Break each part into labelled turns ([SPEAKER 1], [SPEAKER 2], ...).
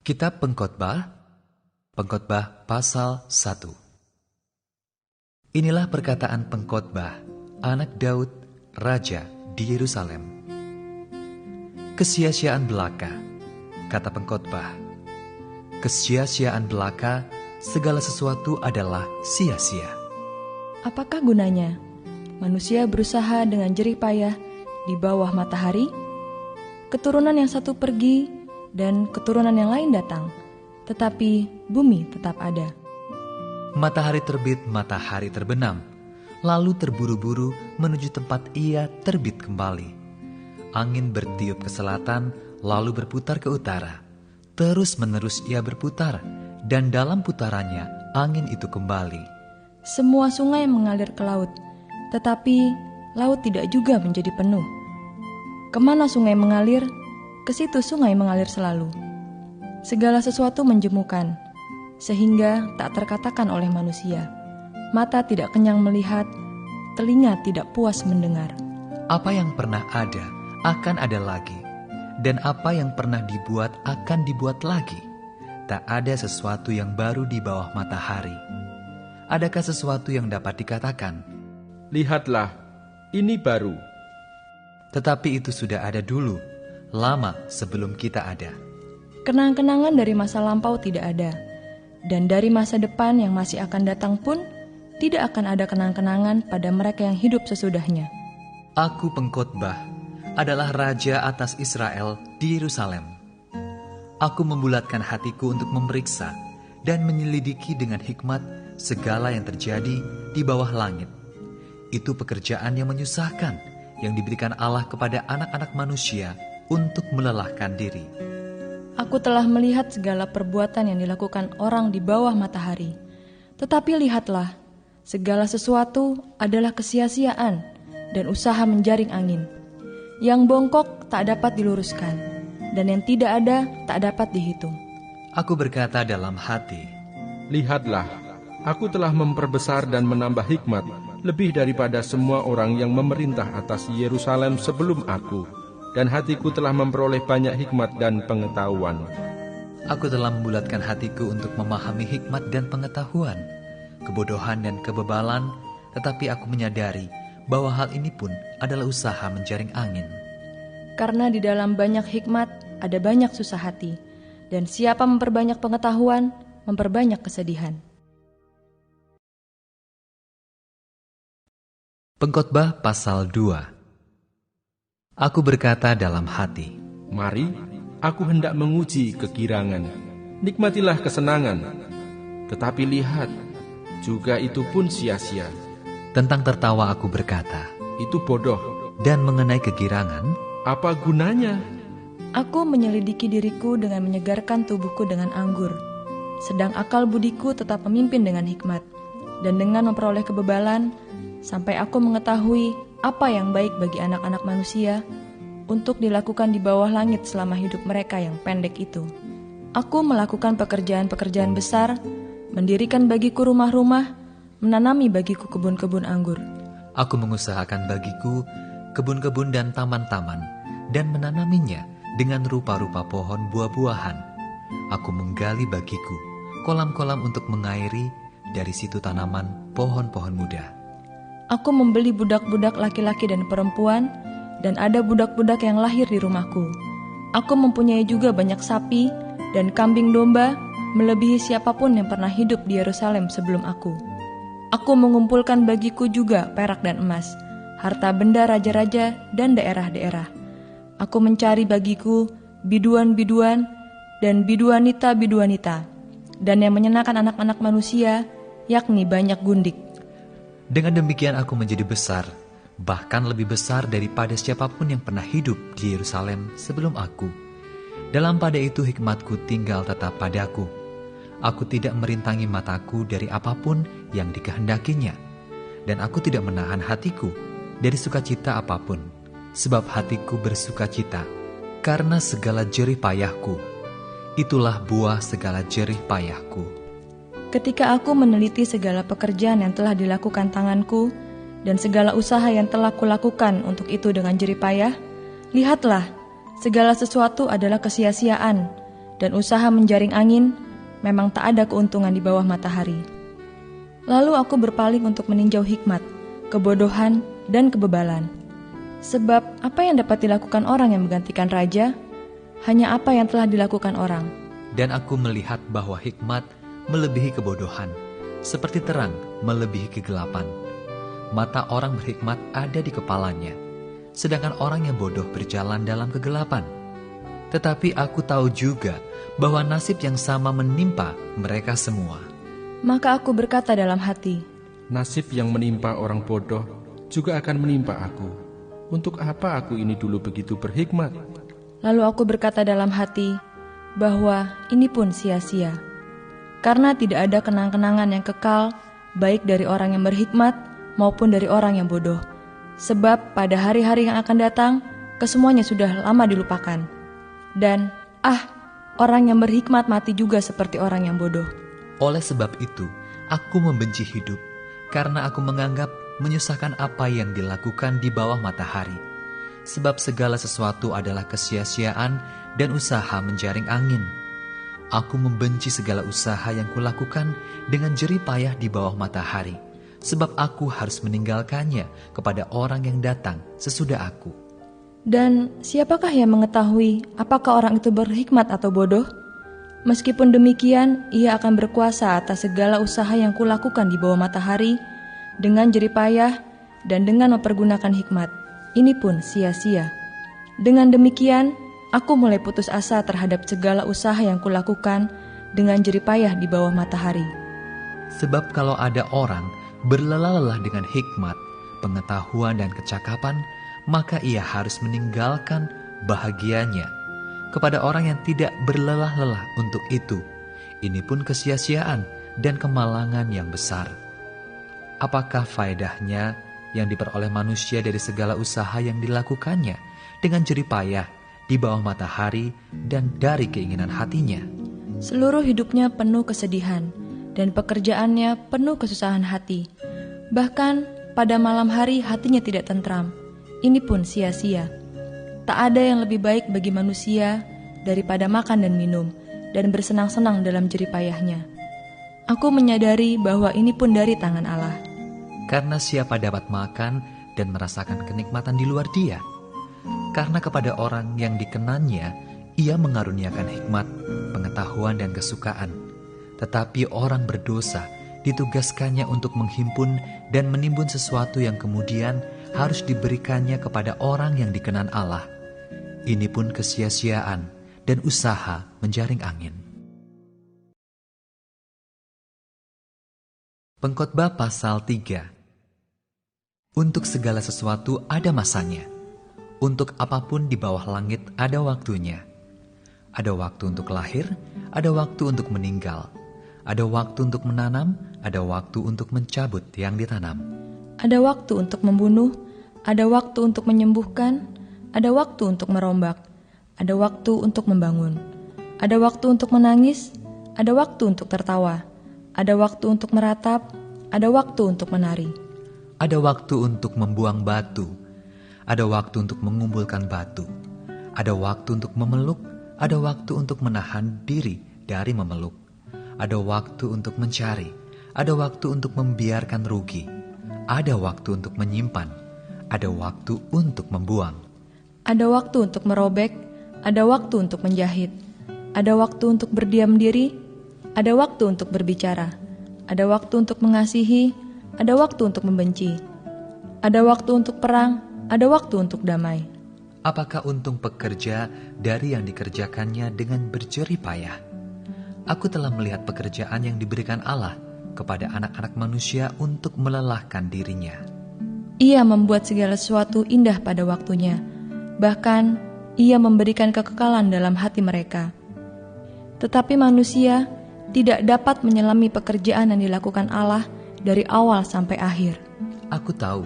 [SPEAKER 1] Kitab Pengkhotbah, Pengkhotbah pasal 1. Inilah perkataan pengkhotbah, anak Daud, raja di Yerusalem. Kesia-siaan belaka, kata pengkhotbah. Kesia-siaan belaka, segala sesuatu adalah sia-sia.
[SPEAKER 2] Apakah gunanya manusia berusaha dengan jerih payah di bawah matahari? Keturunan yang satu pergi dan keturunan yang lain datang, tetapi bumi tetap ada.
[SPEAKER 1] Matahari terbit, matahari terbenam, lalu terburu-buru menuju tempat ia terbit kembali. Angin bertiup ke selatan, lalu berputar ke utara. Terus-menerus ia berputar, dan dalam putarannya angin itu kembali.
[SPEAKER 2] Semua sungai mengalir ke laut, tetapi laut tidak juga menjadi penuh. Kemana sungai mengalir, ke situ sungai mengalir selalu. Segala sesuatu menjemukan, sehingga tak terkatakan oleh manusia. Mata tidak kenyang melihat, telinga tidak puas mendengar.
[SPEAKER 1] Apa yang pernah ada akan ada lagi, dan apa yang pernah dibuat akan dibuat lagi. Tak ada sesuatu yang baru di bawah matahari. Adakah sesuatu yang dapat dikatakan,
[SPEAKER 3] "Lihatlah, ini baru"?
[SPEAKER 1] Tetapi itu sudah ada dulu, lama sebelum kita ada.
[SPEAKER 2] Kenang-kenangan dari masa lampau tidak ada, dan dari masa depan yang masih akan datang pun tidak akan ada kenang-kenangan pada mereka yang hidup sesudahnya.
[SPEAKER 1] Aku pengkhotbah adalah raja atas Israel di Yerusalem. Aku membulatkan hatiku untuk memeriksa dan menyelidiki dengan hikmat segala yang terjadi di bawah langit. Itu pekerjaan yang menyusahkan yang diberikan Allah kepada anak-anak manusia untuk melelahkan diri.
[SPEAKER 2] Aku telah melihat segala perbuatan yang dilakukan orang di bawah matahari. Tetapi lihatlah, segala sesuatu adalah kesia-siaan dan usaha menjaring angin. Yang bongkok tak dapat diluruskan, dan yang tidak ada tak dapat dihitung.
[SPEAKER 1] Aku berkata dalam hati,
[SPEAKER 3] "Lihatlah, aku telah memperbesar dan menambah hikmat lebih daripada semua orang yang memerintah atas Yerusalem sebelum aku. Dan hatiku telah memperoleh banyak hikmat dan pengetahuan."
[SPEAKER 1] Aku telah membulatkan hatiku untuk memahami hikmat dan pengetahuan, kebodohan dan kebebalan, tetapi aku menyadari bahwa hal ini pun adalah usaha menjaring angin.
[SPEAKER 2] Karena di dalam banyak hikmat ada banyak susah hati, dan siapa memperbanyak pengetahuan, memperbanyak kesedihan.
[SPEAKER 1] Pengkhotbah pasal 2. Aku berkata dalam hati,
[SPEAKER 3] "Mari, aku hendak menguji kegirangan. Nikmatilah kesenangan. Tetapi lihat, juga itu pun sia-sia.
[SPEAKER 1] Tentang tertawa aku berkata,
[SPEAKER 3] Itu bodoh.
[SPEAKER 1] dan mengenai kegirangan,
[SPEAKER 3] Apa gunanya?"
[SPEAKER 2] Aku menyelidiki diriku dengan menyegarkan tubuhku dengan anggur, sedang akal budiku tetap memimpin dengan hikmat, dan dengan memperoleh kebebalan, sampai aku mengetahui apa yang baik bagi anak-anak manusia untuk dilakukan di bawah langit selama hidup mereka yang pendek itu. Aku melakukan pekerjaan-pekerjaan besar, mendirikan bagiku rumah-rumah, menanami bagiku kebun-kebun anggur.
[SPEAKER 1] aku mengusahakan bagiku kebun-kebun dan taman-taman, dan menanaminya dengan rupa-rupa pohon buah-buahan. Aku menggali bagiku kolam-kolam untuk mengairi, dari situ tanaman pohon-pohon muda.
[SPEAKER 2] Aku membeli budak-budak laki-laki dan perempuan, dan ada budak-budak yang lahir di rumahku. Aku mempunyai juga banyak sapi dan kambing domba, melebihi siapapun yang pernah hidup di Yerusalem sebelum aku. Aku mengumpulkan bagiku juga perak dan emas, harta benda raja-raja dan daerah-daerah. Aku mencari bagiku biduan-biduan dan biduanita-biduanita, dan yang menyenangkan anak-anak manusia, yakni banyak gundik.
[SPEAKER 1] Dengan demikian aku menjadi besar, bahkan lebih besar daripada siapapun yang pernah hidup di Yerusalem sebelum aku. Dalam pada itu hikmatku tinggal tetap padaku. Aku tidak merintangi mataku dari apapun yang dikehendakinya, dan aku tidak menahan hatiku dari sukacita apapun, sebab hatiku bersukacita karena segala jerih payahku. Itulah buah segala jerih payahku.
[SPEAKER 2] Ketika aku meneliti segala pekerjaan yang telah dilakukan tanganku dan segala usaha yang telah kulakukan untuk itu dengan jerih payah, lihatlah, segala sesuatu adalah kesia-siaan dan usaha menjaring angin, memang tak ada keuntungan di bawah matahari. Lalu aku berpaling untuk meninjau hikmat, kebodohan, dan kebebalan. Sebab apa yang dapat dilakukan orang yang menggantikan raja? Hanya apa yang telah dilakukan orang.
[SPEAKER 1] Dan aku melihat bahwa hikmat melebihi kebodohan, seperti terang melebihi kegelapan. Mata orang berhikmat ada di kepalanya, sedangkan orang yang bodoh berjalan dalam kegelapan. Tetapi aku tahu juga bahwa nasib yang sama menimpa mereka semua.
[SPEAKER 2] Maka aku berkata dalam hati,
[SPEAKER 3] Nasib yang menimpa orang bodoh juga akan menimpa aku. Untuk apa aku ini dulu begitu berhikmat?
[SPEAKER 2] lalu aku berkata dalam hati, bahwa ini pun sia-sia. Karena tidak ada kenang-kenangan yang kekal, baik dari orang yang berhikmat maupun dari orang yang bodoh. Sebab pada hari-hari yang akan datang, kesemuanya sudah lama dilupakan. Dan, orang yang berhikmat mati juga seperti orang yang bodoh.
[SPEAKER 1] Oleh sebab itu, aku membenci hidup, karena aku menganggap menyusahkan apa yang dilakukan di bawah matahari. Sebab segala sesuatu adalah kesia-siaan dan usaha menjaring angin. Aku membenci segala usaha yang kulakukan dengan jerih payah di bawah matahari, sebab aku harus meninggalkannya kepada orang yang datang sesudah aku.
[SPEAKER 2] Dan siapakah yang mengetahui apakah orang itu berhikmat atau bodoh? Meskipun demikian, ia akan berkuasa atas segala usaha yang kulakukan di bawah matahari, dengan jerih payah dan dengan mempergunakan hikmat. Ini pun sia-sia. Dengan demikian, aku mulai putus asa terhadap segala usaha yang kulakukan dengan jerih payah di bawah matahari.
[SPEAKER 1] Sebab kalau ada orang berlelah-lelah dengan hikmat, pengetahuan dan kecakapan, maka ia harus meninggalkan bahagianya kepada orang yang tidak berlelah-lelah untuk itu. Ini pun kesia-siaan dan kemalangan yang besar. Apakah faedahnya yang diperoleh manusia dari segala usaha yang dilakukannya dengan jerih payah di bawah matahari dan dari keinginan hatinya?
[SPEAKER 2] Seluruh hidupnya penuh kesedihan, dan pekerjaannya penuh kesusahan hati. Bahkan pada malam hari hatinya tidak tentram. Ini pun sia-sia. Tak ada yang lebih baik bagi manusia daripada makan dan minum, dan bersenang-senang dalam jerih payahnya. Aku menyadari bahwa ini pun dari tangan Allah.
[SPEAKER 1] Karena siapa dapat makan dan merasakan kenikmatan di luar dia? Karena kepada orang yang dikenannya, ia mengaruniakan hikmat, pengetahuan dan kesukaan. Tetapi orang berdosa ditugaskannya untuk menghimpun dan menimbun sesuatu yang kemudian harus diberikannya kepada orang yang dikenan Allah. Ini pun kesia-siaan dan usaha menjaring angin. Pengkhotbah pasal 3. Untuk segala sesuatu ada masanya. Untuk apapun di bawah langit ada waktunya. Ada waktu untuk lahir, ada waktu untuk meninggal. Ada waktu untuk menanam, ada waktu untuk mencabut yang ditanam.
[SPEAKER 2] Ada waktu untuk membunuh, ada waktu untuk menyembuhkan, ada waktu untuk merombak, ada waktu untuk membangun. Ada waktu untuk menangis, ada waktu untuk tertawa, ada waktu untuk meratap, ada waktu untuk menari.
[SPEAKER 1] Ada waktu untuk membuang batu, ada waktu untuk mengumpulkan batu, ada waktu untuk memeluk, ada waktu untuk menahan diri dari memeluk, ada waktu untuk mencari, ada waktu untuk membiarkan rugi, ada waktu untuk menyimpan, ada waktu untuk membuang.
[SPEAKER 2] Ada waktu untuk merobek, ada waktu untuk menjahit, ada waktu untuk berdiam diri, ada waktu untuk berbicara, ada waktu untuk mengasihi, ada waktu untuk membenci, ada waktu untuk perang, ada waktu untuk damai.
[SPEAKER 1] Apakah untung pekerja dari yang dikerjakannya dengan berjerih payah? Aku telah melihat pekerjaan yang diberikan Allah kepada anak-anak manusia untuk melelahkan dirinya.
[SPEAKER 2] Ia membuat segala sesuatu indah pada waktunya. Bahkan, ia memberikan kekekalan dalam hati mereka. Tetapi manusia tidak dapat menyelami pekerjaan yang dilakukan Allah dari awal sampai akhir.
[SPEAKER 1] Aku tahu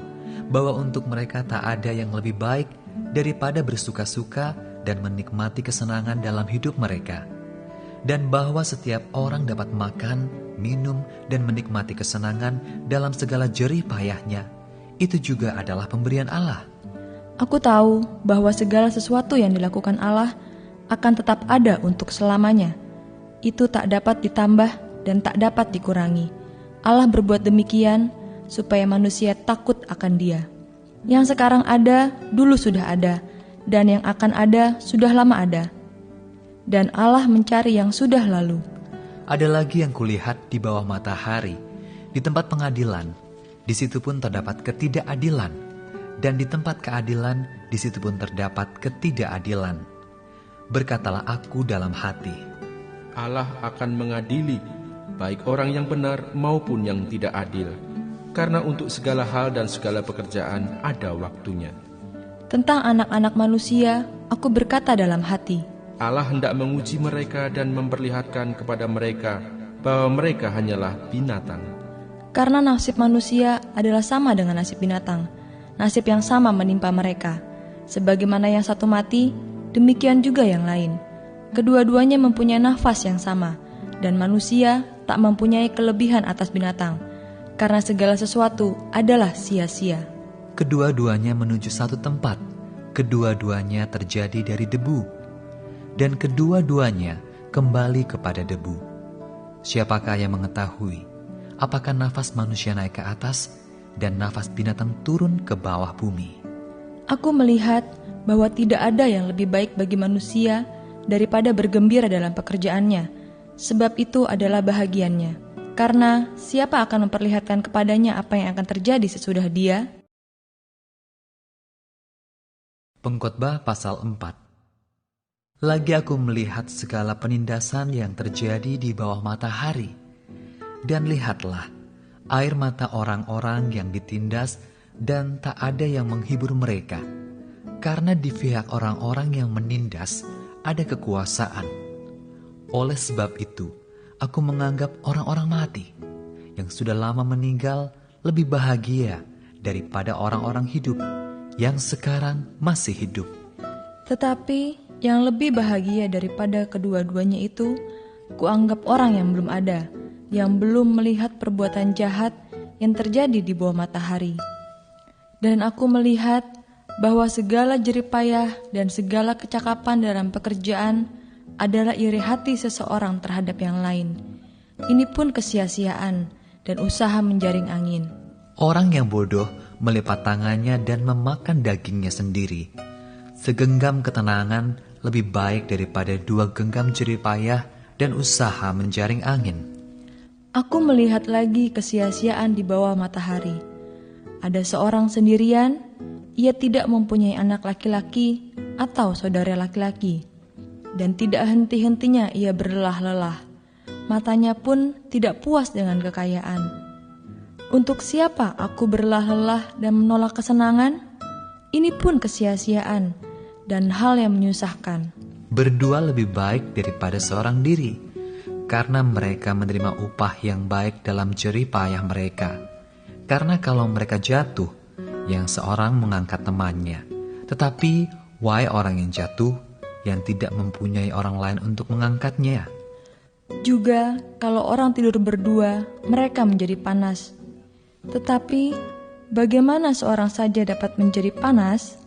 [SPEAKER 1] bahwa untuk mereka tak ada yang lebih baik daripada bersuka-suka dan menikmati kesenangan dalam hidup mereka. Dan bahwa setiap orang dapat makan, minum, dan menikmati kesenangan dalam segala jerih payahnya. Itu juga adalah pemberian Allah.
[SPEAKER 2] Aku tahu bahwa segala sesuatu yang dilakukan Allah akan tetap ada untuk selamanya. Itu tak dapat ditambah dan tak dapat dikurangi. Allah berbuat demikian supaya manusia takut akan Dia. Yang sekarang ada, dulu sudah ada, dan yang akan ada, sudah lama ada. Dan Allah mencari yang sudah lalu.
[SPEAKER 1] Ada lagi yang kulihat di bawah matahari, di tempat pengadilan, di situ pun terdapat ketidakadilan, dan di tempat keadilan, di situ pun terdapat ketidakadilan. Berkatalah aku dalam hati,
[SPEAKER 3] Allah akan mengadili baik orang yang benar maupun yang tidak adil, karena untuk segala hal dan segala pekerjaan ada waktunya.
[SPEAKER 2] Tentang anak-anak manusia, aku berkata dalam hati,
[SPEAKER 3] Allah hendak menguji mereka dan memperlihatkan kepada mereka bahwa mereka hanyalah binatang.
[SPEAKER 2] karena nasib manusia adalah sama dengan nasib binatang. Nasib yang sama menimpa mereka. Sebagaimana yang satu mati, demikian juga yang lain. Kedua-duanya mempunyai nafas yang sama, dan manusia tak mempunyai kelebihan atas binatang, karena segala sesuatu adalah sia-sia.
[SPEAKER 1] kedua-duanya menuju satu tempat, kedua-duanya terjadi dari debu, dan kedua-duanya kembali kepada debu. Siapakah yang mengetahui apakah nafas manusia naik ke atas dan nafas binatang turun ke bawah bumi?
[SPEAKER 2] Aku melihat bahwa tidak ada yang lebih baik bagi manusia daripada bergembira dalam pekerjaannya, sebab itu adalah bahagiannya. Karena siapa akan memperlihatkan kepadanya apa yang akan terjadi sesudah dia?
[SPEAKER 1] Pengkhotbah pasal 4. Lagi aku melihat segala penindasan yang terjadi di bawah matahari, dan lihatlah, air mata orang-orang yang ditindas dan tak ada yang menghibur mereka, karena di pihak orang-orang yang menindas ada kekuasaan. Oleh sebab itu, aku menganggap orang-orang mati yang sudah lama meninggal lebih bahagia daripada orang-orang hidup yang sekarang masih hidup.
[SPEAKER 2] Tetapi yang lebih bahagia daripada kedua-duanya itu, kuanggap orang yang belum ada, yang belum melihat perbuatan jahat yang terjadi di bawah matahari. Dan aku melihat bahwa segala jeripayah dan segala kecakapan dalam pekerjaan adalah iri hati seseorang terhadap yang lain. Ini pun kesia-siaan dan usaha menjaring angin.
[SPEAKER 1] Orang yang bodoh melipat tangannya dan memakan dagingnya sendiri. Segenggam ketenangan lebih baik daripada 2 genggam jeripayah dan usaha menjaring angin.
[SPEAKER 2] Aku melihat lagi kesia-siaan di bawah matahari. Ada seorang sendirian, ia tidak mempunyai anak laki-laki atau saudara laki-laki, dan tidak henti-hentinya ia berlelah-lelah. Matanya pun tidak puas dengan kekayaan. Untuk siapa aku berlelah-lelah dan menolak kesenangan? Ini pun kesia-siaan dan hal yang menyusahkan.
[SPEAKER 1] Berdua lebih baik daripada seorang diri, karena mereka menerima upah yang baik dalam jerih payah mereka. Karena kalau mereka jatuh, yang seorang mengangkat temannya. Tetapi, wahai orang yang jatuh, yang tidak mempunyai orang lain untuk mengangkatnya.
[SPEAKER 2] Juga, kalau orang tidur berdua, mereka menjadi panas. Tetapi, bagaimana seorang saja dapat menjadi panas?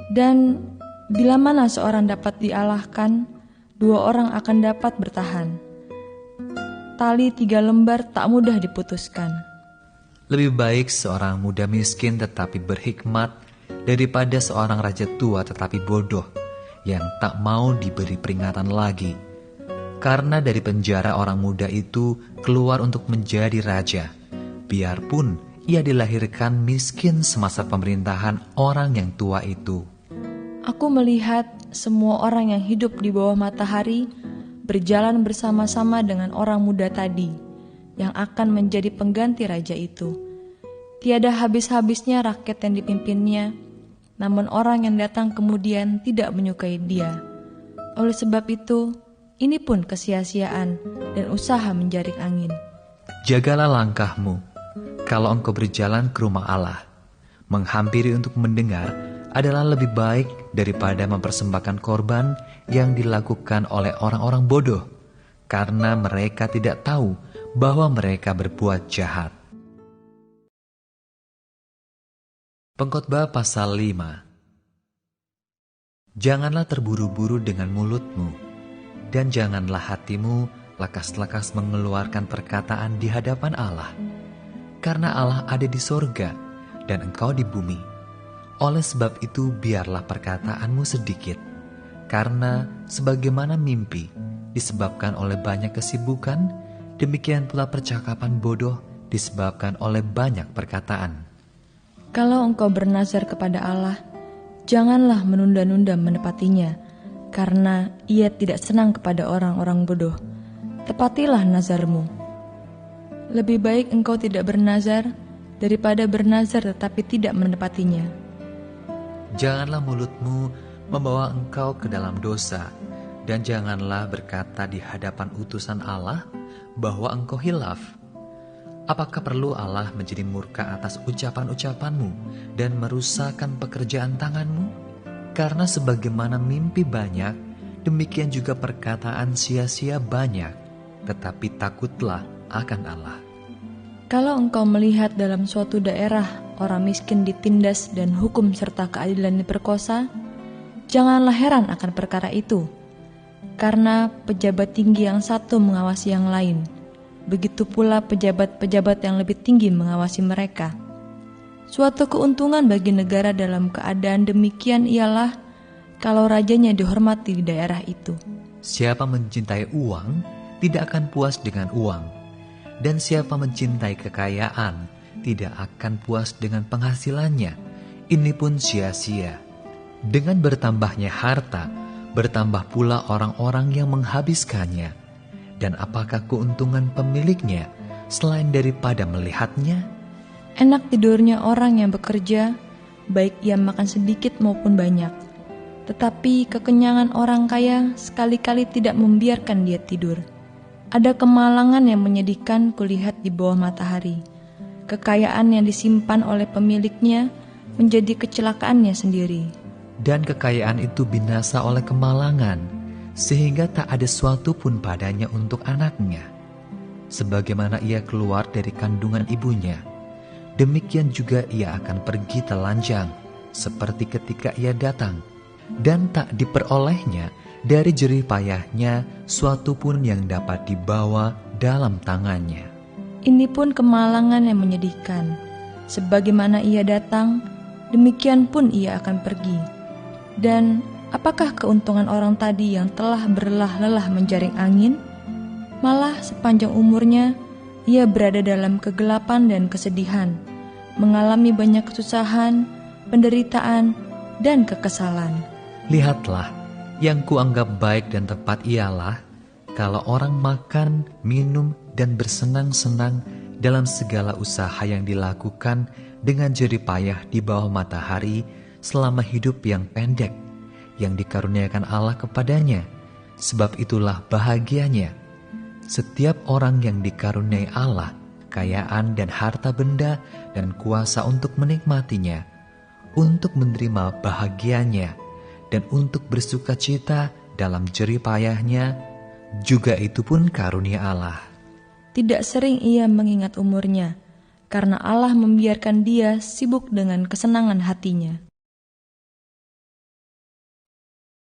[SPEAKER 2] Dan bila mana seorang dapat dialahkan, 2 orang akan dapat bertahan. Tali 3 lembar tak mudah diputuskan.
[SPEAKER 1] Lebih baik seorang muda miskin tetapi berhikmat daripada seorang raja tua tetapi bodoh yang tak mau diberi peringatan lagi. Karena dari penjara orang muda itu keluar untuk menjadi raja, biarpun ia dilahirkan miskin semasa pemerintahan orang yang tua itu.
[SPEAKER 2] Aku melihat semua orang yang hidup di bawah matahari berjalan bersama-sama dengan orang muda tadi, yang akan menjadi pengganti raja itu. Tiada habis-habisnya rakyat yang dipimpinnya, namun orang yang datang kemudian tidak menyukai dia. Oleh sebab itu, ini pun kesia-siaan dan usaha menjaring angin.
[SPEAKER 1] Jagalah langkahmu, kalau engkau berjalan ke rumah Allah. Menghampiri untuk mendengar adalah lebih baik daripada mempersembahkan korban yang dilakukan oleh orang-orang bodoh, karena mereka tidak tahu bahwa mereka berbuat jahat. Pengkhotbah pasal 5. Janganlah terburu-buru dengan mulutmu, dan janganlah hatimu lekas-lekas mengeluarkan perkataan di hadapan Allah. Karena Allah ada di sorga, dan engkau di bumi. Oleh sebab itu biarlah perkataanmu sedikit, karena sebagaimana mimpi disebabkan oleh banyak kesibukan, demikian pula percakapan bodoh disebabkan oleh banyak perkataan.
[SPEAKER 2] Kalau engkau bernazar kepada Allah, janganlah menunda-nunda menepatinya, karena Ia tidak senang kepada orang-orang bodoh. Tepatilah nazarmu. Lebih baik engkau tidak bernazar daripada bernazar tetapi tidak menepatinya.
[SPEAKER 1] Janganlah mulutmu membawa engkau ke dalam dosa, dan janganlah berkata di hadapan utusan Allah bahwa engkau hilaf. Apakah perlu Allah menjadi murka atas ucapan-ucapanmu dan merusakkan pekerjaan tanganmu? Karena sebagaimana mimpi banyak, demikian juga perkataan sia-sia banyak, tetapi takutlah akan Allah.
[SPEAKER 2] Kalau engkau melihat dalam suatu daerah orang miskin ditindas dan hukum serta keadilan diperkosa, janganlah heran akan perkara itu, karena pejabat tinggi yang satu mengawasi yang lain. Begitu pula pejabat-pejabat yang lebih tinggi mengawasi mereka. Suatu keuntungan bagi negara dalam keadaan demikian ialah kalau rajanya dihormati di daerah itu.
[SPEAKER 1] Siapa mencintai uang tidak akan puas dengan uang, dan siapa mencintai kekayaan tidak akan puas dengan penghasilannya. Ini pun sia-sia. Dengan bertambahnya harta, bertambah pula orang-orang yang menghabiskannya. Dan apakah keuntungan pemiliknya selain daripada melihatnya?
[SPEAKER 2] Enak tidurnya orang yang bekerja, baik ia makan sedikit maupun banyak. Tetapi kekenyangan orang kaya sekali-kali tidak membiarkan dia tidur. Ada kemalangan yang menyedihkan kulihat di bawah matahari. Kekayaan yang disimpan oleh pemiliknya menjadi kecelakaannya sendiri.
[SPEAKER 1] Dan kekayaan itu binasa oleh kemalangan, sehingga tak ada suatu pun padanya untuk anaknya. Sebagaimana ia keluar dari kandungan ibunya, demikian juga ia akan pergi telanjang, seperti ketika ia datang, dan tak diperolehnya dari jerih payahnya suatu pun yang dapat dibawa dalam tangannya.
[SPEAKER 2] Ini pun kemalangan yang menyedihkan. Sebagaimana ia datang, demikian pun ia akan pergi. Dan apakah keuntungan orang tadi yang telah berlelah-lelah menjaring angin? Malah sepanjang umurnya, ia berada dalam kegelapan dan kesedihan, mengalami banyak kesusahan, penderitaan, dan kekesalan.
[SPEAKER 1] Lihatlah, yang kuanggap baik dan tepat ialah kalau orang makan, minum, dan bersenang-senang dalam segala usaha yang dilakukan dengan jerih payah di bawah matahari selama hidup yang pendek, yang dikaruniakan Allah kepadanya. Sebab itulah bahagianya. Setiap orang yang dikaruniai Allah kekayaan dan harta benda dan kuasa untuk menikmatinya, untuk menerima bahagianya, dan untuk bersuka cita dalam jerih payahnya, juga itu pun karunia Allah.
[SPEAKER 2] Tidak sering ia mengingat umurnya, karena Allah membiarkan dia sibuk dengan kesenangan hatinya.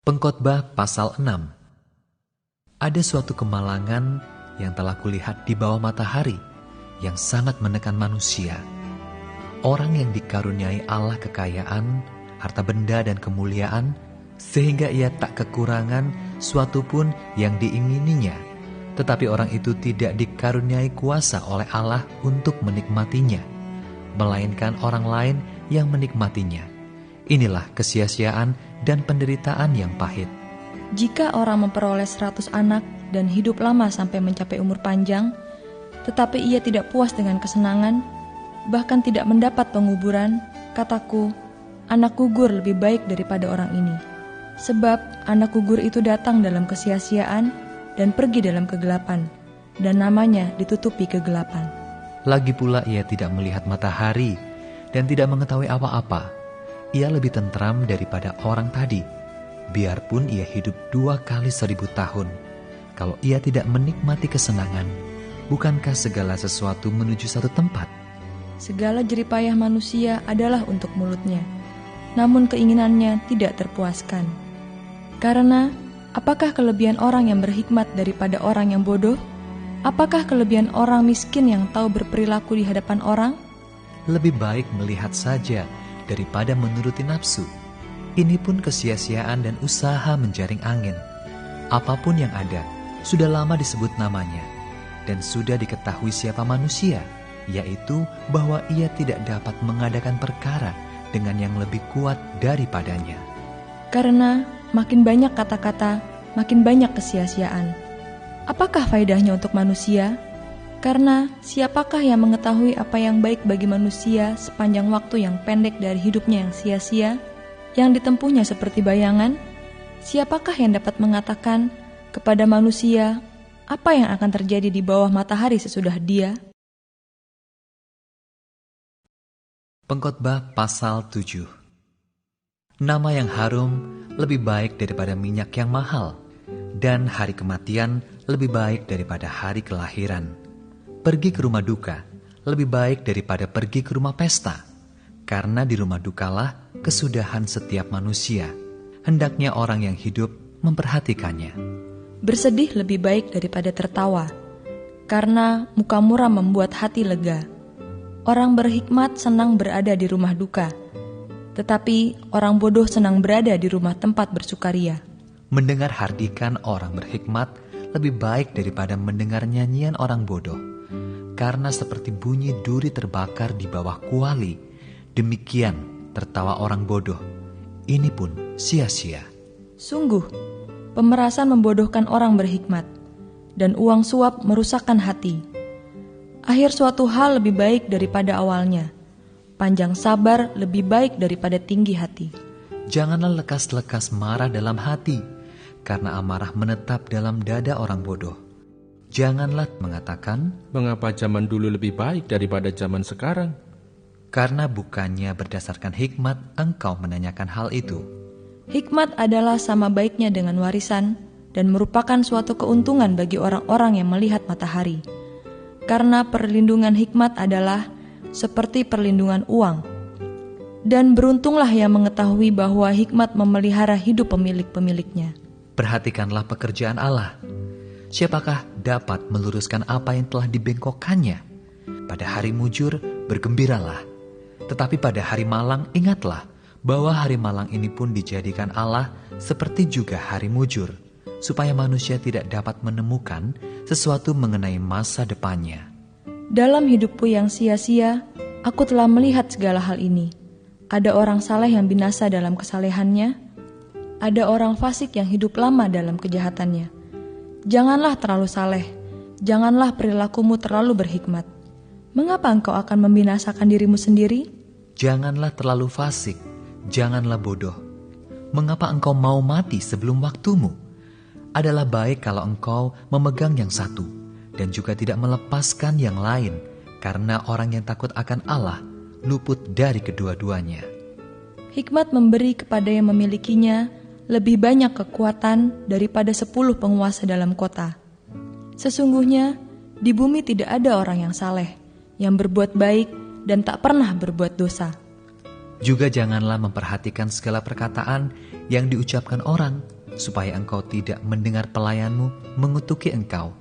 [SPEAKER 1] Pengkhotbah pasal 6. Ada suatu kemalangan yang telah kulihat di bawah matahari, yang sangat menekan manusia. Orang yang dikaruniai Allah kekayaan, harta benda dan kemuliaan, sehingga ia tak kekurangan suatu pun yang diingininya. Tetapi orang itu tidak dikaruniai kuasa oleh Allah untuk menikmatinya, melainkan orang lain yang menikmatinya. Inilah kesia-siaan dan penderitaan yang pahit.
[SPEAKER 2] Jika orang memperoleh 100 anak dan hidup lama sampai mencapai umur panjang, tetapi ia tidak puas dengan kesenangan, bahkan tidak mendapat penguburan, kataku, anak gugur lebih baik daripada orang ini. Sebab anak gugur itu datang dalam kesia-siaan dan pergi dalam kegelapan, dan namanya ditutupi kegelapan.
[SPEAKER 1] Lagi pula ia tidak melihat matahari dan tidak mengetahui apa-apa. Ia lebih tentram daripada orang tadi, biarpun ia hidup 2 kali 1000 tahun. Kalau ia tidak menikmati kesenangan, bukankah segala sesuatu menuju satu tempat?
[SPEAKER 2] Segala jeripayah manusia adalah untuk mulutnya, namun keinginannya tidak terpuaskan. Karena, apakah kelebihan orang yang berhikmat daripada orang yang bodoh? Apakah kelebihan orang miskin yang tahu berperilaku di hadapan orang?
[SPEAKER 1] Lebih baik melihat saja daripada menuruti nafsu. Ini pun kesia-siaan dan usaha menjaring angin. Apapun yang ada, sudah lama disebut namanya, dan sudah diketahui siapa manusia, yaitu bahwa ia tidak dapat mengadakan perkara dengan yang lebih kuat daripadanya.
[SPEAKER 2] Karena makin banyak kata-kata, makin banyak kesia-siaan. Apakah faedahnya untuk manusia? Karena siapakah yang mengetahui apa yang baik bagi manusia sepanjang waktu yang pendek dari hidupnya yang sia-sia, yang ditempuhnya seperti bayangan? Siapakah yang dapat mengatakan kepada manusia apa yang akan terjadi di bawah matahari sesudah dia?
[SPEAKER 1] Pengkhotbah pasal 7. Nama yang harum lebih baik daripada minyak yang mahal, dan hari kematian lebih baik daripada hari kelahiran. Pergi ke rumah duka lebih baik daripada pergi ke rumah pesta, karena di rumah dukalah kesudahan setiap manusia. Hendaknya orang yang hidup memperhatikannya.
[SPEAKER 2] Bersedih lebih baik daripada tertawa, karena muka muram membuat hati lega. Orang berhikmat senang berada di rumah duka, tetapi orang bodoh senang berada di rumah tempat bersukaria.
[SPEAKER 1] Mendengar hardikan orang berhikmat lebih baik daripada mendengar nyanyian orang bodoh, karena seperti bunyi duri terbakar di bawah kuali, demikian tertawa orang bodoh. Ini pun sia-sia.
[SPEAKER 2] Sungguh, pemerasan membodohkan orang berhikmat, dan uang suap merusakkan hati. Akhir suatu hal lebih baik daripada awalnya. Panjang sabar lebih baik daripada tinggi hati.
[SPEAKER 1] Janganlah lekas-lekas marah dalam hati, karena amarah menetap dalam dada orang bodoh. Janganlah mengatakan,
[SPEAKER 3] Mengapa zaman dulu lebih baik daripada zaman sekarang?
[SPEAKER 1] karena bukannya berdasarkan hikmat engkau menanyakan hal itu.
[SPEAKER 2] Hikmat adalah sama baiknya dengan warisan dan merupakan suatu keuntungan bagi orang-orang yang melihat matahari. Karena perlindungan hikmat adalah seperti perlindungan uang. Dan beruntunglah yang mengetahui bahwa hikmat memelihara hidup pemilik-pemiliknya.
[SPEAKER 1] Perhatikanlah pekerjaan Allah. Siapakah dapat meluruskan apa yang telah dibengkokkannya? Pada hari mujur bergembiralah, tetapi pada hari malang ingatlah bahwa hari malang ini pun dijadikan Allah seperti juga hari mujur, supaya manusia tidak dapat menemukan sesuatu mengenai masa depannya.
[SPEAKER 2] Dalam hidupku yang sia-sia, aku telah melihat segala hal ini. Ada orang saleh yang binasa dalam kesalehannya, ada orang fasik yang hidup lama dalam kejahatannya. Janganlah terlalu saleh, janganlah perilakumu terlalu berhikmat. Mengapa engkau akan membinasakan dirimu sendiri?
[SPEAKER 1] Janganlah terlalu fasik, janganlah bodoh. Mengapa engkau mau mati sebelum waktumu? Adalah baik kalau engkau memegang yang satu, dan juga tidak melepaskan yang lain, karena orang yang takut akan Allah luput dari kedua-duanya.
[SPEAKER 2] Hikmat memberi kepada yang memilikinya lebih banyak kekuatan daripada 10 penguasa dalam kota. Sesungguhnya, di bumi tidak ada orang yang saleh, yang berbuat baik dan tak pernah berbuat dosa.
[SPEAKER 1] Juga janganlah memperhatikan segala perkataan yang diucapkan orang, supaya engkau tidak mendengar pelayanmu mengutuki engkau.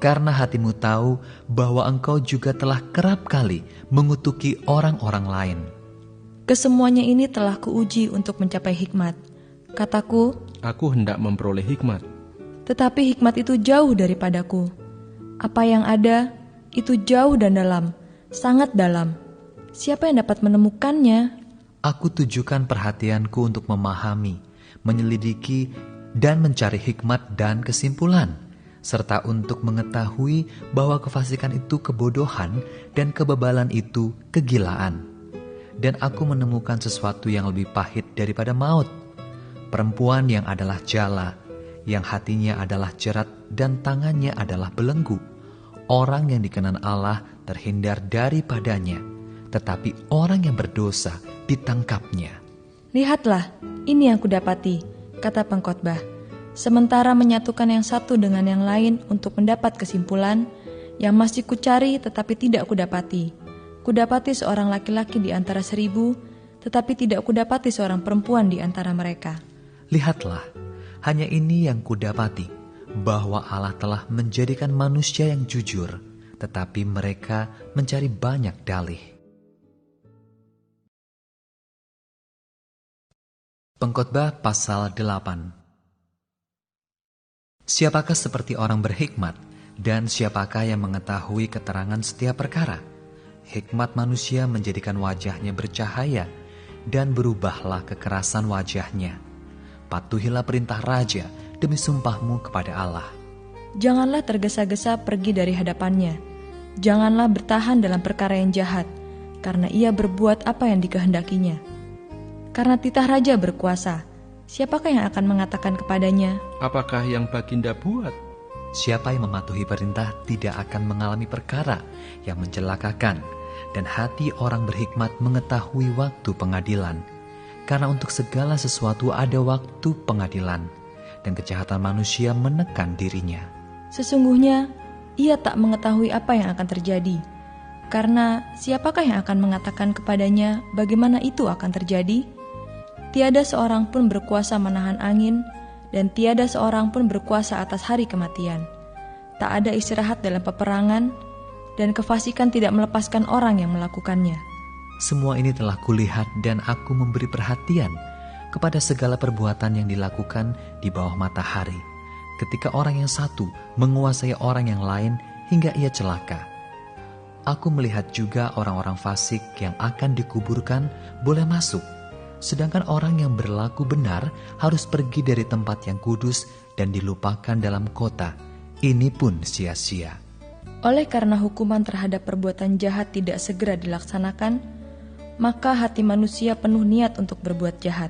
[SPEAKER 1] Karena hatimu tahu bahwa engkau juga telah kerap kali mengutuki orang-orang lain.
[SPEAKER 2] Kesemuanya ini telah kuuji untuk mencapai hikmat. Kataku,
[SPEAKER 3] Aku hendak memperoleh hikmat.
[SPEAKER 2] tetapi hikmat itu jauh daripadaku. Apa yang ada, itu jauh dan dalam, sangat dalam. Siapa yang dapat menemukannya?
[SPEAKER 1] Aku tujukan perhatianku untuk memahami, menyelidiki, dan mencari hikmat dan kesimpulan, serta untuk mengetahui bahwa kefasikan itu kebodohan dan kebebalan itu kegilaan. Dan aku menemukan sesuatu yang lebih pahit daripada maut, perempuan yang adalah jala, yang hatinya adalah jerat dan tangannya adalah belenggu. Orang yang dikenan Allah terhindar daripadanya, tetapi orang yang berdosa ditangkapnya.
[SPEAKER 2] Lihatlah, ini yang kudapati, kata pengkhotbah. Sementara menyatukan yang satu dengan yang lain untuk mendapat kesimpulan, yang masih kucari tetapi tidak kudapati. Kudapati seorang laki-laki di antara 1000, tetapi tidak kudapati seorang perempuan di antara mereka.
[SPEAKER 1] Lihatlah, Hanya ini yang kudapati, bahwa Allah telah menjadikan manusia yang jujur, tetapi mereka mencari banyak dalih. Pengkhotbah pasal 8. Siapakah seperti orang berhikmat, dan siapakah yang mengetahui keterangan setiap perkara? Hikmat manusia menjadikan wajahnya bercahaya, dan berubahlah kekerasan wajahnya. Patuhilah perintah raja demi sumpahmu kepada Allah.
[SPEAKER 2] Janganlah tergesa-gesa pergi dari hadapannya. Janganlah bertahan dalam perkara yang jahat, karena ia berbuat apa yang dikehendakinya. Karena titah raja berkuasa, siapakah yang akan mengatakan kepadanya,
[SPEAKER 3] Apakah yang Baginda buat?
[SPEAKER 1] Siapa yang mematuhi perintah tidak akan mengalami perkara yang mencelakakan, dan hati orang berhikmat mengetahui waktu pengadilan. Karena untuk segala sesuatu ada waktu pengadilan, dan kejahatan manusia menekan dirinya.
[SPEAKER 2] sesungguhnya ia tak mengetahui apa yang akan terjadi. Karena siapakah yang akan mengatakan kepadanya bagaimana itu akan terjadi? Tiada seorang pun berkuasa menahan angin, dan tiada seorang pun berkuasa atas hari kematian. Tak ada istirahat dalam peperangan, dan kefasikan tidak melepaskan orang yang melakukannya.
[SPEAKER 1] Semua ini telah kulihat dan aku memberi perhatian kepada segala perbuatan yang dilakukan di bawah matahari, ketika orang yang satu menguasai orang yang lain hingga ia celaka. Aku melihat juga orang-orang fasik yang akan dikuburkan boleh masuk, sedangkan orang yang berlaku benar harus pergi dari tempat yang kudus dan dilupakan dalam kota. Ini pun sia-sia.
[SPEAKER 2] Oleh karena hukuman terhadap perbuatan jahat tidak segera dilaksanakan, maka hati manusia penuh niat untuk berbuat jahat.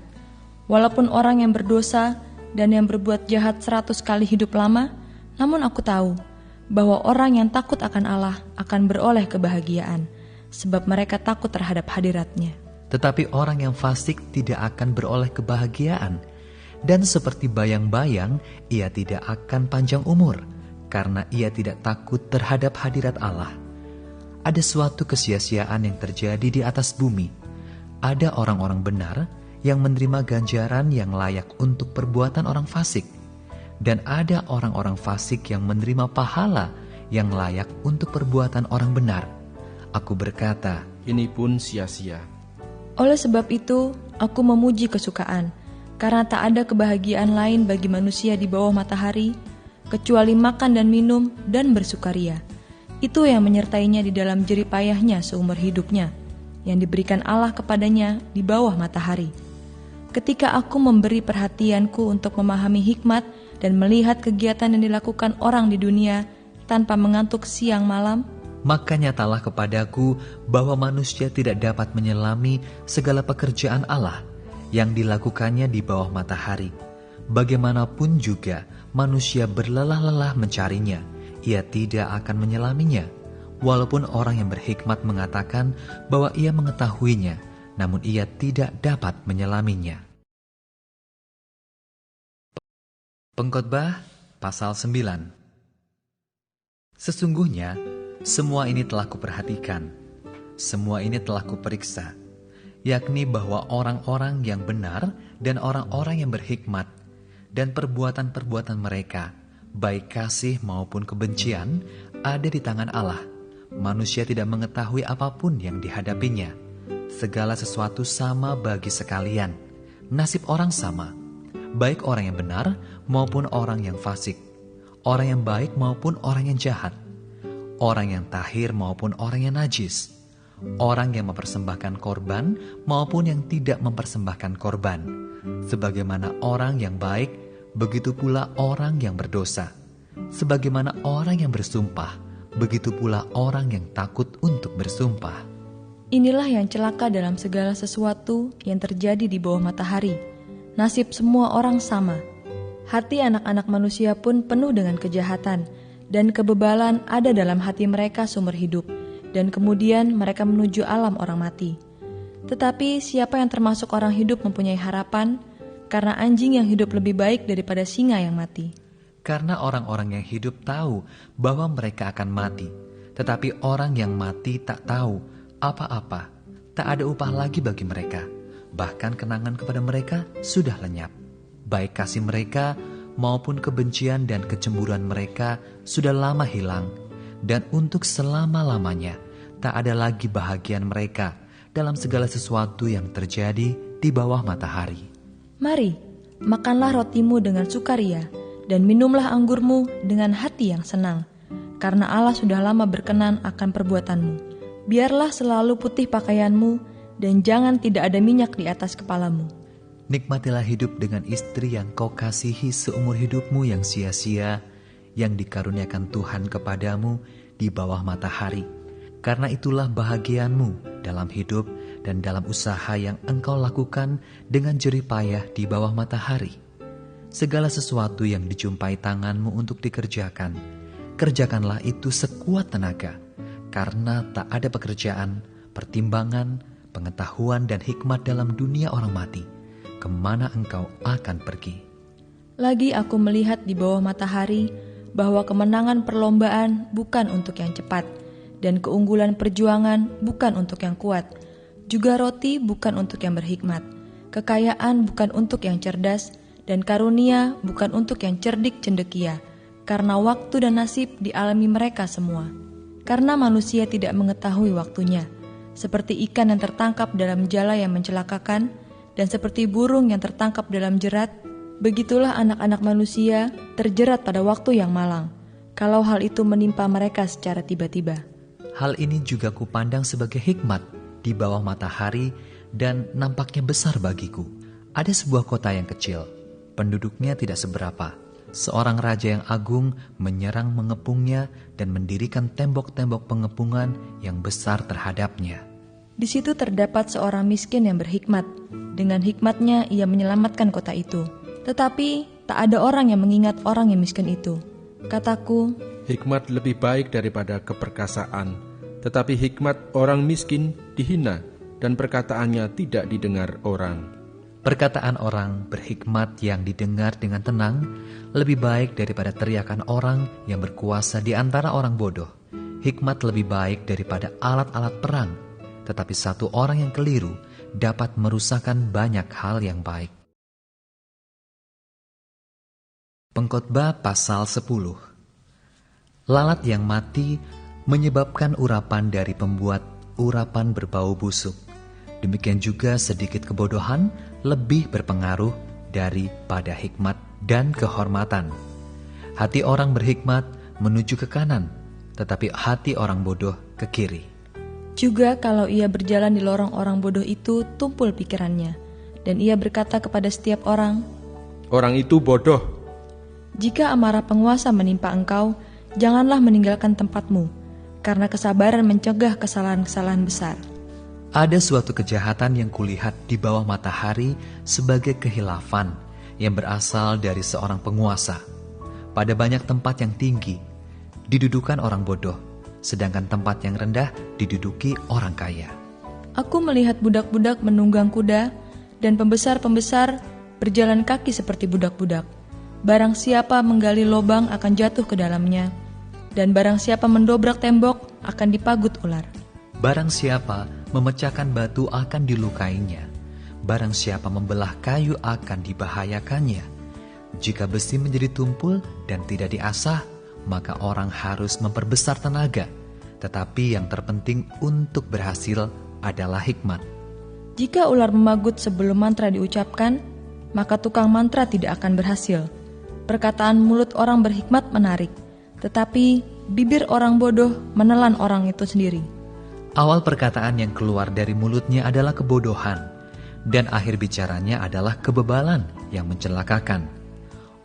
[SPEAKER 2] Walaupun orang yang berdosa dan yang berbuat jahat 100 kali hidup lama, namun aku tahu bahwa orang yang takut akan Allah akan beroleh kebahagiaan, sebab mereka takut terhadap hadirat-Nya.
[SPEAKER 1] Tetapi orang yang fasik tidak akan beroleh kebahagiaan, dan seperti bayang-bayang ia tidak akan panjang umur, karena ia tidak takut terhadap hadirat Allah. Ada suatu kesia-siaan yang terjadi di atas bumi. Ada orang-orang benar yang menerima ganjaran yang layak untuk perbuatan orang fasik, dan ada orang-orang fasik yang menerima pahala yang layak untuk perbuatan orang benar. Aku berkata,
[SPEAKER 3] Ini pun sia-sia.
[SPEAKER 2] Oleh sebab itu, aku memuji kesukaan, karena tak ada kebahagiaan lain bagi manusia di bawah matahari, kecuali makan dan minum dan bersukaria. Itu yang menyertainya di dalam jerih payahnya seumur hidupnya, yang diberikan Allah kepadanya di bawah matahari. Ketika aku memberi perhatianku untuk memahami hikmat dan melihat kegiatan yang dilakukan orang di dunia tanpa mengantuk siang malam,
[SPEAKER 1] maka nyatalah kepadaku bahwa manusia tidak dapat menyelami segala pekerjaan Allah yang dilakukannya di bawah matahari. Bagaimanapun juga manusia berlelah-lelah mencarinya, ia tidak akan menyelaminya. Walaupun orang yang berhikmat mengatakan bahwa ia mengetahuinya, namun ia tidak dapat menyelaminya. Pengkhotbah pasal 9. Sesungguhnya semua ini telah kuperhatikan, semua ini telah kuperiksa, yakni bahwa orang-orang yang benar dan orang-orang yang berhikmat dan perbuatan-perbuatan mereka, baik kasih maupun kebencian, ada di tangan Allah. Manusia tidak mengetahui apapun yang dihadapinya. Segala sesuatu sama bagi sekalian. Nasib orang sama, baik orang yang benar maupun orang yang fasik, orang yang baik maupun orang yang jahat, orang yang tahir maupun orang yang najis, orang yang mempersembahkan korban maupun yang tidak mempersembahkan korban. Sebagaimana orang yang baik, begitu pula orang yang berdosa. Sebagaimana orang yang bersumpah, begitu pula orang yang takut untuk bersumpah.
[SPEAKER 2] inilah yang celaka dalam segala sesuatu yang terjadi di bawah matahari. Nasib semua orang sama. Hati anak-anak manusia pun penuh dengan kejahatan, dan kebebalan ada dalam hati mereka seumur hidup, dan kemudian mereka menuju alam orang mati. Tetapi siapa yang termasuk orang hidup mempunyai harapan, karena anjing yang hidup lebih baik daripada singa yang mati.
[SPEAKER 1] Karena orang-orang yang hidup tahu bahwa mereka akan mati, tetapi orang yang mati tak tahu apa-apa, tak ada upah lagi bagi mereka, bahkan kenangan kepada mereka sudah lenyap. baik kasih mereka maupun kebencian dan kecemburuan mereka sudah lama hilang, dan untuk selama-lamanya tak ada lagi bahagian mereka dalam segala sesuatu yang terjadi di bawah matahari.
[SPEAKER 2] Mari, makanlah rotimu dengan sukaria, dan minumlah anggurmu dengan hati yang senang, karena Allah sudah lama berkenan akan perbuatanmu. Biarlah selalu putih pakaianmu, dan jangan tidak ada minyak di atas kepalamu.
[SPEAKER 1] Nikmatilah hidup dengan istri yang kau kasihi seumur hidupmu yang sia-sia, yang dikaruniakan Tuhan kepadamu di bawah matahari. Karena itulah bahagianmu dalam hidup dan dalam usaha yang engkau lakukan dengan jerih payah di bawah matahari. Segala sesuatu yang dijumpai tanganmu untuk dikerjakan, kerjakanlah itu sekuat tenaga, karena tak ada pekerjaan, pertimbangan, pengetahuan dan hikmat dalam dunia orang mati, kemana engkau akan pergi.
[SPEAKER 2] Lagi aku melihat di bawah matahari bahwa kemenangan perlombaan bukan untuk yang cepat, dan keunggulan perjuangan bukan untuk yang kuat, juga roti bukan untuk yang berhikmat, kekayaan bukan untuk yang cerdas, dan karunia bukan untuk yang cerdik cendekia, karena waktu dan nasib dialami mereka semua. Karena manusia tidak mengetahui waktunya, seperti ikan yang tertangkap dalam jala yang mencelakakan, dan seperti burung yang tertangkap dalam jerat, begitulah anak-anak manusia terjerat pada waktu yang malang, kalau hal itu menimpa mereka secara tiba-tiba.
[SPEAKER 1] Hal ini juga kupandang sebagai hikmat di bawah matahari dan nampaknya besar bagiku. Ada sebuah kota yang kecil, penduduknya tidak seberapa. Seorang raja yang agung menyerang mengepungnya dan mendirikan tembok-tembok pengepungan yang besar terhadapnya.
[SPEAKER 2] Di situ terdapat seorang miskin yang berhikmat. Dengan hikmatnya ia menyelamatkan kota itu. Tetapi tak ada orang yang mengingat orang yang miskin itu. Kataku,
[SPEAKER 3] Hikmat lebih baik daripada keperkasaan, tetapi hikmat orang miskin dihina dan perkataannya tidak didengar orang.
[SPEAKER 1] Perkataan orang berhikmat yang didengar dengan tenang lebih baik daripada teriakan orang yang berkuasa di antara orang bodoh. Hikmat lebih baik daripada alat-alat perang, tetapi satu orang yang keliru dapat merusakkan banyak hal yang baik. Pengkhotbah pasal 10. Lalat yang mati menyebabkan urapan dari pembuat urapan berbau busuk. Demikian juga sedikit kebodohan lebih berpengaruh daripada hikmat dan kehormatan. Hati orang berhikmat menuju ke kanan, tetapi hati orang bodoh ke kiri.
[SPEAKER 2] juga kalau ia berjalan di lorong orang bodoh itu tumpul pikirannya, dan ia berkata kepada setiap orang,
[SPEAKER 3] "Orang itu bodoh."
[SPEAKER 2] jika amarah penguasa menimpa engkau, janganlah meninggalkan tempatmu, karena kesabaran mencegah kesalahan-kesalahan besar.
[SPEAKER 1] Ada suatu kejahatan yang kulihat di bawah matahari sebagai kehilafan yang berasal dari seorang penguasa. Pada banyak tempat yang tinggi, didudukan orang bodoh, sedangkan tempat yang rendah diduduki orang kaya.
[SPEAKER 2] Aku melihat budak-budak menunggang kuda, dan pembesar-pembesar berjalan kaki seperti budak-budak. Barang siapa menggali lobang akan jatuh ke dalamnya, dan barang siapa mendobrak tembok akan dipagut ular.
[SPEAKER 1] Barang siapa memecahkan batu akan dilukainya. Barang siapa membelah kayu akan dibahayakannya. Jika besi menjadi tumpul dan tidak diasah, maka orang harus memperbesar tenaga. Tetapi yang terpenting untuk berhasil adalah hikmat.
[SPEAKER 2] Jika ular memagut sebelum mantra diucapkan, maka tukang mantra tidak akan berhasil. Perkataan mulut orang berhikmat menarik, tetapi bibir orang bodoh menelan orang itu sendiri.
[SPEAKER 1] Awal perkataan yang keluar dari mulutnya adalah kebodohan, dan akhir bicaranya adalah kebebalan yang mencelakakan.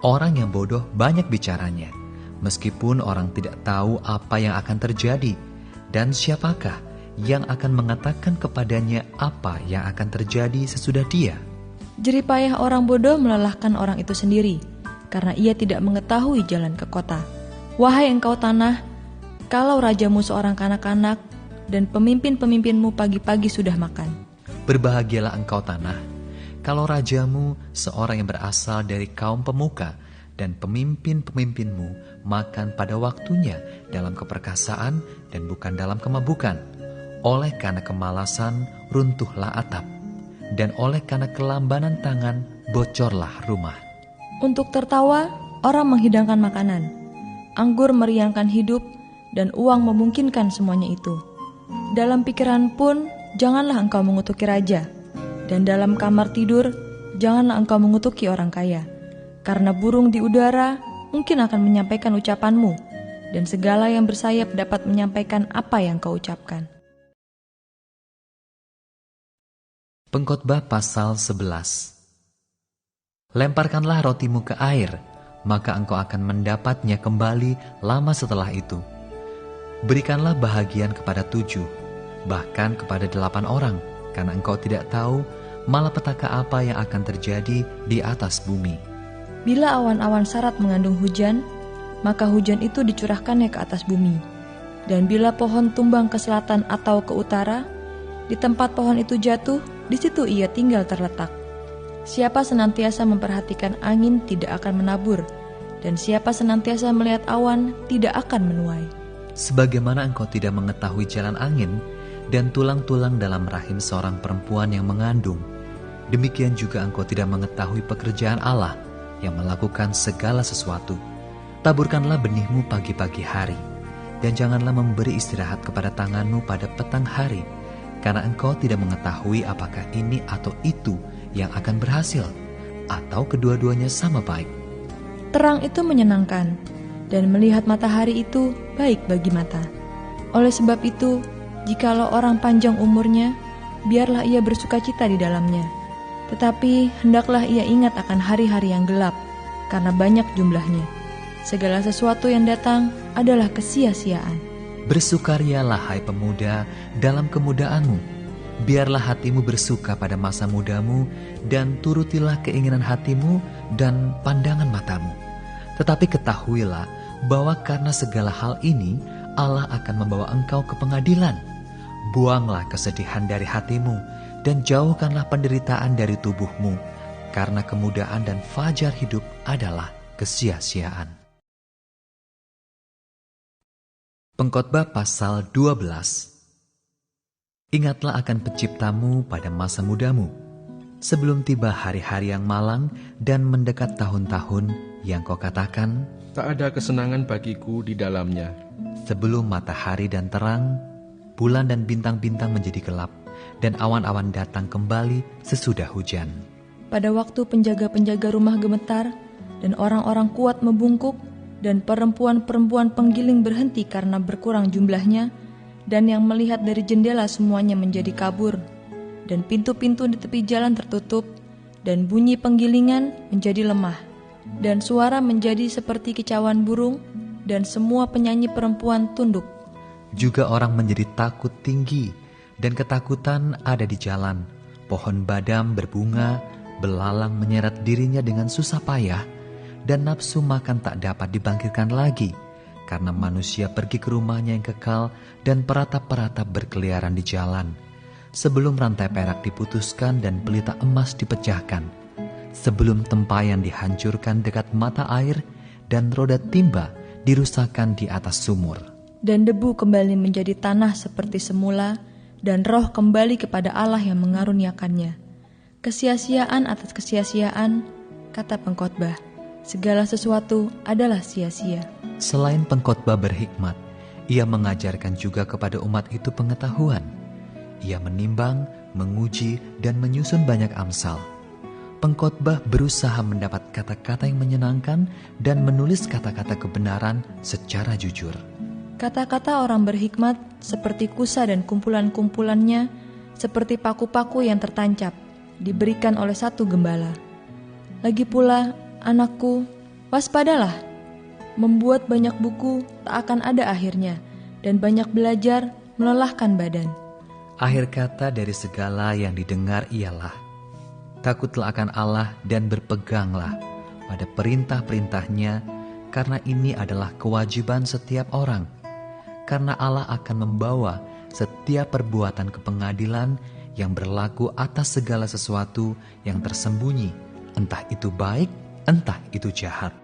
[SPEAKER 1] Orang yang bodoh banyak bicaranya, meskipun orang tidak tahu apa yang akan terjadi, dan siapakah yang akan mengatakan kepadanya apa yang akan terjadi sesudah dia.
[SPEAKER 2] Jeripayah orang bodoh melelahkan orang itu sendiri, karena ia tidak mengetahui jalan ke kota. Wahai engkau tanah, kalau rajamu seorang kanak-kanak, dan pemimpin-pemimpinmu pagi-pagi sudah makan.
[SPEAKER 1] Berbahagialah engkau tanah, kalau rajamu seorang yang berasal dari kaum pemuka, dan pemimpin-pemimpinmu makan pada waktunya dalam keperkasaan dan bukan dalam kemabukan. Oleh karena kemalasan runtuhlah atap, dan oleh karena kelambanan tangan bocorlah rumah.
[SPEAKER 2] Untuk tertawa, orang menghidangkan makanan. Anggur meriangkan hidup, dan uang memungkinkan semuanya itu. Dalam pikiran pun, janganlah engkau mengutuki raja. Dan dalam kamar tidur, janganlah engkau mengutuki orang kaya. Karena burung di udara mungkin akan menyampaikan ucapanmu, dan segala yang bersayap dapat menyampaikan apa yang kau ucapkan.
[SPEAKER 1] Pengkhotbah pasal 11. Lemparkanlah rotimu ke air, maka engkau akan mendapatnya kembali lama setelah itu. Berikanlah bahagian kepada 7, bahkan kepada 8 orang, karena engkau tidak tahu malapetaka apa yang akan terjadi di atas bumi.
[SPEAKER 2] Bila awan-awan sarat mengandung hujan, maka hujan itu dicurahkannya ke atas bumi. Dan bila pohon tumbang ke selatan atau ke utara, di tempat pohon itu jatuh, di situ ia tinggal terletak. Siapa senantiasa memperhatikan angin tidak akan menabur, dan siapa senantiasa melihat awan tidak akan menuai.
[SPEAKER 1] Sebagaimana engkau tidak mengetahui jalan angin dan tulang-tulang dalam rahim seorang perempuan yang mengandung, demikian juga engkau tidak mengetahui pekerjaan Allah yang melakukan segala sesuatu. Taburkanlah benihmu pagi-pagi hari, dan janganlah memberi istirahat kepada tanganmu pada petang hari, karena engkau tidak mengetahui apakah ini atau itu yang akan berhasil, atau kedua-duanya sama baik.
[SPEAKER 2] Terang itu menyenangkan, dan melihat matahari itu baik bagi mata. Oleh sebab itu, jikalau orang panjang umurnya, biarlah ia bersukacita di dalamnya. Tetapi hendaklah ia ingat akan hari-hari yang gelap, karena banyak jumlahnya. Segala sesuatu yang datang adalah kesia-siaan.
[SPEAKER 1] Bersukarialah hai pemuda dalam kemudaanmu. Biarlah hatimu bersuka pada masa mudamu, dan turutilah keinginan hatimu dan pandangan matamu. Tetapi ketahuilah bahwa karena segala hal ini, Allah akan membawa engkau ke pengadilan. Buanglah kesedihan dari hatimu, dan jauhkanlah penderitaan dari tubuhmu, karena kemudahan dan fajar hidup adalah kesia-siaan. Pengkhotbah pasal 12. Ingatlah akan penciptamu pada masa mudamu, sebelum tiba hari-hari yang malang dan mendekat tahun-tahun yang kau katakan,
[SPEAKER 3] tak ada kesenangan bagiku di dalamnya.
[SPEAKER 1] Sebelum matahari dan terang, bulan dan bintang-bintang menjadi gelap, dan awan-awan datang kembali sesudah hujan.
[SPEAKER 2] Pada waktu penjaga-penjaga rumah gemetar, dan orang-orang kuat membungkuk, dan perempuan-perempuan penggiling berhenti karena berkurang jumlahnya, dan yang melihat dari jendela semuanya menjadi kabur, dan pintu-pintu di tepi jalan tertutup, dan bunyi penggilingan menjadi lemah, dan suara menjadi seperti kicauan burung, dan semua penyanyi perempuan tunduk.
[SPEAKER 1] Juga orang menjadi takut tinggi, dan ketakutan ada di jalan. Pohon badam berbunga, belalang menyeret dirinya dengan susah payah, dan nafsu makan tak dapat dibangkitkan lagi, karena manusia pergi ke rumahnya yang kekal, dan peratap-peratap berkeliaran di jalan. Sebelum rantai perak diputuskan dan pelita emas dipecahkan, sebelum tempayan dihancurkan dekat mata air, dan roda timba dirusakkan di atas sumur.
[SPEAKER 2] Dan debu kembali menjadi tanah seperti semula, dan roh kembali kepada Allah yang mengaruniakannya. Kesia-siaan atas kesia-siaan, kata pengkhotbah, segala sesuatu adalah sia-sia.
[SPEAKER 1] Selain pengkhotbah berhikmat, ia mengajarkan juga kepada umat itu pengetahuan. Ia menimbang, menguji, dan menyusun banyak amsal. Pengkhotbah berusaha mendapat kata-kata yang menyenangkan dan menulis kata-kata kebenaran secara jujur.
[SPEAKER 2] Kata-kata orang berhikmat seperti kusa dan kumpulan-kumpulannya, seperti paku-paku yang tertancap, diberikan oleh satu gembala. Lagi pula, anakku, waspadalah. Membuat banyak buku tak akan ada akhirnya, dan banyak belajar melelahkan badan.
[SPEAKER 1] Akhir kata dari segala yang didengar ialah, takutlah akan Allah dan berpeganglah pada perintah-perintahnya, karena ini adalah kewajiban setiap orang. Karena Allah akan membawa setiap perbuatan ke pengadilan yang berlaku atas segala sesuatu yang tersembunyi, entah itu baik, entah itu jahat.